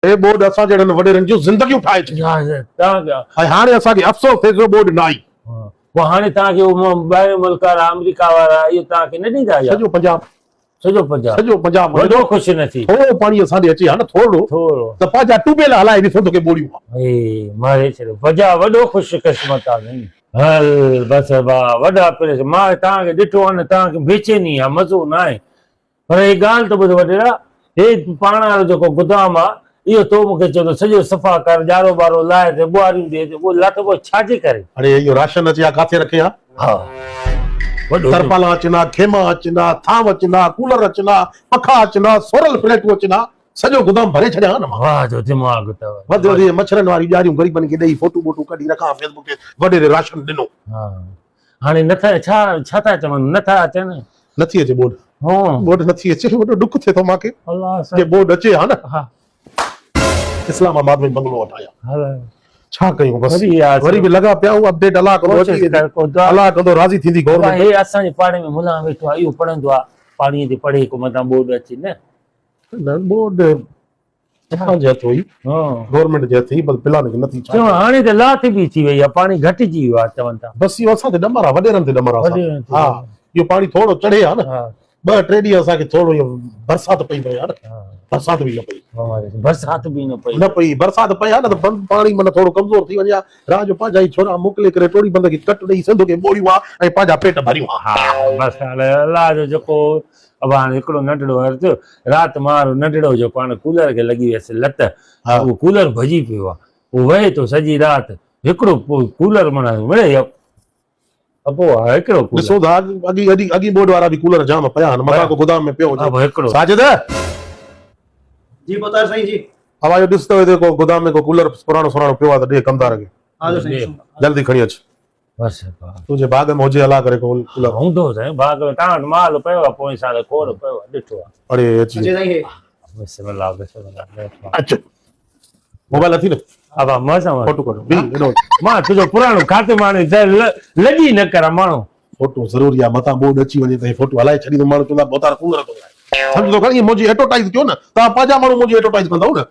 हे board असां जहिड़नि वॾेरनि जूं ज़िंदगियूं ठाहे छॾियूं ऐं हाणे असांखे अफ़सोस थिए थो बोर्ड न आई पोइ हाणे तव्हांखे ॿाहिरि मुल्क वारा अमेरिका वारा इहो तव्हांखे न ॾींदा सॼो पंजाब सॼो पंजाब वॾो ख़ुशि न थी थोरो पाणी असांखे अचे हा न थोरो त पंहिंजा टूबेल हलाए ॾिसो तोखे ॿोड़ियूं मारे छॾियो पंजाब वॾो ख़ुशि क़िस्मत आहे हल बसि भाउ वॾा प्रेस मां तव्हांखे ॾिठो आहे न तव्हांखे बेचैनी आहे मज़ो न आहे पर हे ॻाल्हि त ॿुध वॾेरा हे पाण वारो जेको गुदाम आहे इहो तो मूंखे चवंदो सॼो सफ़ा कर ॼारो ॿारो लाहे ते ॿुहारियूं ॾिए ते उहो लथ पोइ छाजे करे अरे इहो राशन अचे हा किथे रखे हा हा वॾो तरपाला अचनि हा खेमा अचनि हा थांव अचनि हा कूलर अचनि हा पखा अचनि हा सोरल प्लेटूं अचनि हा सॼो गुदाम भरे छॾिया न मां वाह जो दिमाग़ अथव वधि वधि मच्छरनि वारी ॾियारियूं ग़रीबनि खे ॾेई फोटू वोटू कढी रखां फेसबुक ते वॾेरे राशन ॾिनो हा हाणे नथा छा था चवनि नथा अचनि नथी अचे बोर्ड बोर्ड नथी अचे वॾो ॾुख थिए थो मूंखे अलाह बोर्ड अचे हा न हा इस्लामाबाद में बंगलो वठाया हल छा कयूं बस वरी यार वरी बि लॻा पिया अपडेट अलाह कंदो अलाह कंदो राज़ी थींदी गवर्नमेंट हे असांजे पाड़े में मुला वेठो आहे इहो पढ़ंदो आहे पाणीअ ते पढ़े को मथां बोर्ड अचे न बोर्ड असांजे हथ हुई गवर्नमेंट जे हथ हुई बस प्लान खे नथी चओ हाणे त लाथ बि थी वई आहे पाणी घटिजी वियो आहे चवनि था बस इहो असां ते ॾमर आहे वॾेरनि ते ॾमर आहे वॾेरनि ते हा इहो पाणी थोरो चढ़े हा न 2-3 ॾींहं असांखे थोरो इहो बरसाति पई पई आहे न बरसाति बि न पई बरसाति बि न पई बरसाति पई आहे न त पाणी मन थोरो कमज़ोर थी वञे राह जो पंहिंजा ई छोरा मोकिले करे टोड़ी बंद खे कट ॾेई सिंध खे ॿोड़ियूं आहे ऐं पंहिंजा पेट भरियूं आहे बसि हाणे अलाह जो जेको अब हाणे हिकिड़ो नंढड़ो हर्थ राति मारो नंढड़ो जेको हाणे कूलर खे लॻी वियसि लत उहो कूलर भॼी पियो आहे उहो वहे थो सॼी राति हिकिड़ो कूलर माना मिड़े हिकिड़ो ॾिसो था अॻी बोर्ड वारा बि कूलर जाम पिया आहिनि मथां को गोदाम में पियो हुजे हिकिड़ो साजिद जी पता साईं जी अब आयो ॾिस त हिते को गोदाम में को कूलर पुराणो सुराणो पियो आहे त ॾे कमदार खे हां साईं जल्दी खणी अच बस तुंहिंजे बाग में हुजे अला करे को कूलर हूंदो साईं बाग में तव्हां माल पियो आहे पोइ साल खोड़ पियो आहे ॾिठो आहे अड़े अची जी साईं बिस्मिल्लाह अच मोबाइल अथी न अब मज़ा फोटो कढो बी एॾो मां तुंहिंजो पुराणो खाते माने लॻी न कर माण्हू फोटो ज़रूरी आहे मथां बोर्ड अची वञे त हे फोटो हलाए छॾींदो माण्हू चवंदा बोतार कूलर थो सम्झो खणी मुंहिंजी एडवर्टाइज़ कयो न तव्हां पंहिंजा माण्हू मुंहिंजी एडवर्टाइज़ कंदव न